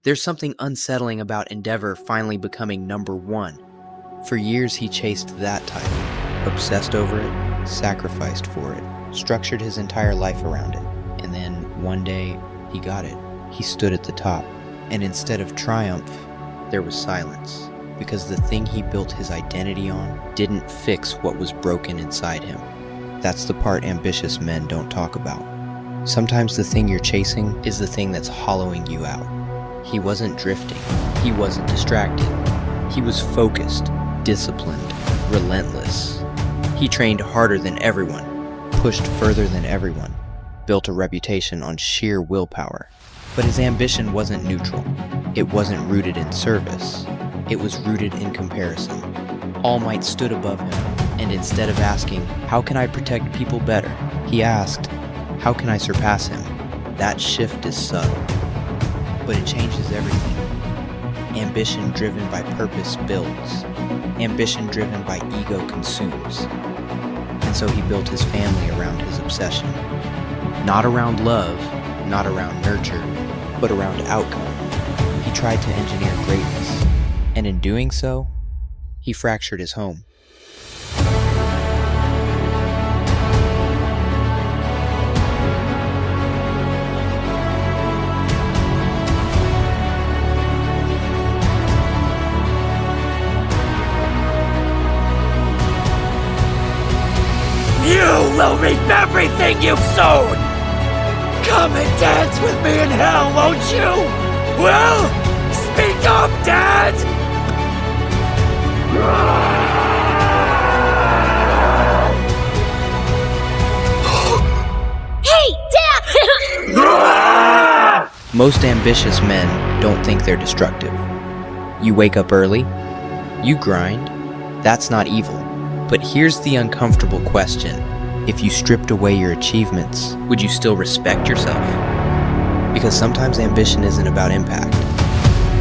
There's something unsettling about Endeavor finally becoming number one. For years he chased that title, obsessed over it, sacrificed for it, structured his entire life around it, and then one day he got it. He stood at the top, and instead of triumph, there was silence, because the thing he built his identity on didn't fix what was broken inside him. That's the part ambitious men don't talk about. Sometimes the thing you're chasing is the thing that's hollowing you out. He wasn't drifting. He wasn't distracted. He was focused, disciplined, relentless. He trained harder than everyone, pushed further than everyone, built a reputation on sheer willpower. But his ambition wasn't neutral. It wasn't rooted in service. It was rooted in comparison. All Might stood above him, and instead of asking, "How can I protect people better?" he asked, "How can I surpass him?" That shift is subtle, but it changes everything. Ambition driven by purpose builds. Ambition driven by ego consumes. And so he built his family around his obsession. Not around love, not around nurture, but around outcome. He tried to engineer greatness, and in doing so, he fractured his home. You will reap everything you've sown! Come and dance with me in hell, won't you? Well, speak up, Dad! Hey, Dad! Most ambitious men don't think they're destructive. You wake up early, you grind, that's not evil. But here's the uncomfortable question. If you stripped away your achievements, would you still respect yourself? Because sometimes ambition isn't about impact.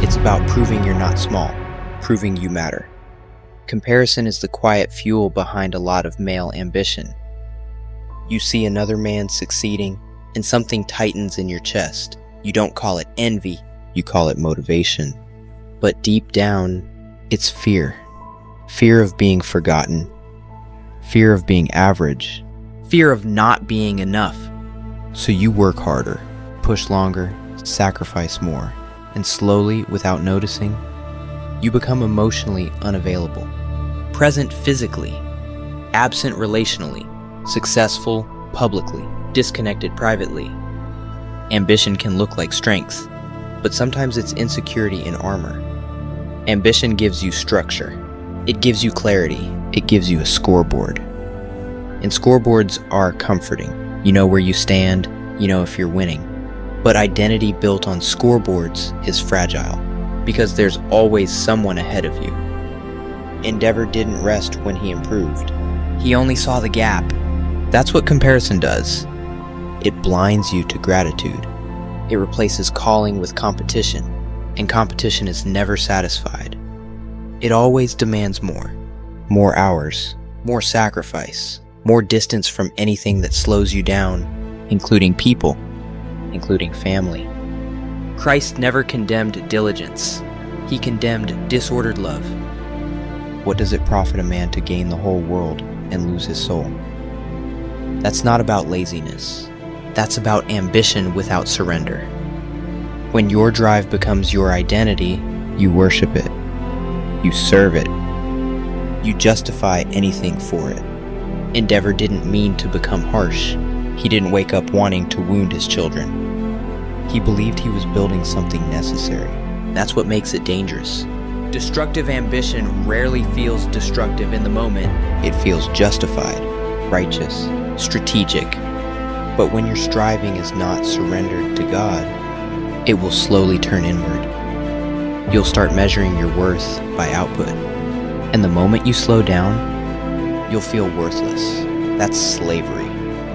It's about proving you're not small, proving you matter. Comparison is the quiet fuel behind a lot of male ambition. You see another man succeeding, and something tightens in your chest. You don't call it envy, you call it motivation. But deep down, it's fear. Fear of being forgotten. Fear of being average. Fear of not being enough. So you work harder, push longer, sacrifice more, and slowly, without noticing, you become emotionally unavailable. Present physically, absent relationally, successful publicly, disconnected privately. Ambition can look like strength, but sometimes it's insecurity in armor. Ambition gives you structure. It gives you clarity. It gives you a scoreboard. And scoreboards are comforting. You know where you stand, you know if you're winning. But identity built on scoreboards is fragile, because there's always someone ahead of you. Endeavor didn't rest when he improved. He only saw the gap. That's what comparison does. It blinds you to gratitude. It replaces calling with competition, and competition is never satisfied. It always demands more. More hours, more sacrifice, more distance from anything that slows you down, including people, including family. Christ never condemned diligence. He condemned disordered love. What does it profit a man to gain the whole world and lose his soul? That's not about laziness. That's about ambition without surrender. When your drive becomes your identity, you worship it. You serve it. You justify anything for it. Endeavor didn't mean to become harsh. He didn't wake up wanting to wound his children. He believed he was building something necessary. That's what makes it dangerous. Destructive ambition rarely feels destructive in the moment. It feels justified, righteous, strategic. But when your striving is not surrendered to God, it will slowly turn inward. You'll start measuring your worth by output. And the moment you slow down, you'll feel worthless. That's slavery,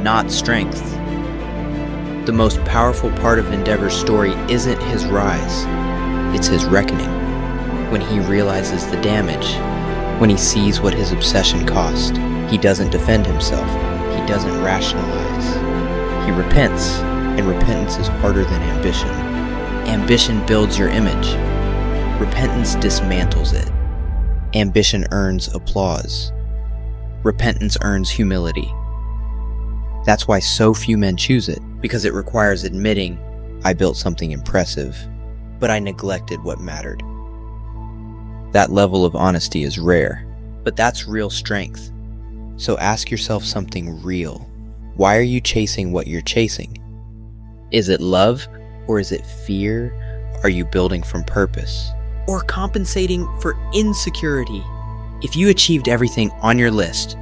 not strength. The most powerful part of Endeavor's story isn't his rise, it's his reckoning. When he realizes the damage, when he sees what his obsession cost, he doesn't defend himself, he doesn't rationalize. He repents, and repentance is harder than ambition. Ambition builds your image. Repentance dismantles it. Ambition earns applause. Repentance earns humility. That's why so few men choose it, because it requires admitting, I built something impressive, but I neglected what mattered. That level of honesty is rare, but that's real strength. So ask yourself something real. Why are you chasing what you're chasing? Is it love, or is it fear? Are you building from purpose? Or compensating for insecurity? If you achieved everything on your list,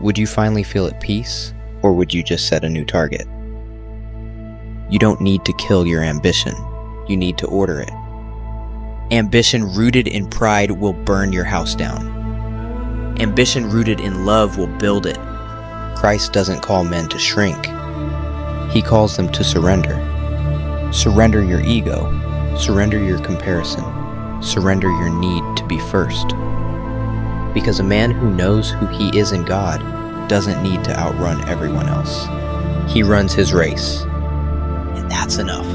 would you finally feel at peace, or would you just set a new target? You don't need to kill your ambition. You need to order it. Ambition rooted in pride will burn your house down. Ambition rooted in love will build it. Christ doesn't call men to shrink. He calls them to surrender. Surrender your ego. Surrender your comparison. Surrender your need to be first. Because a man who knows who he is in God doesn't need to outrun everyone else. He runs his race. And that's enough.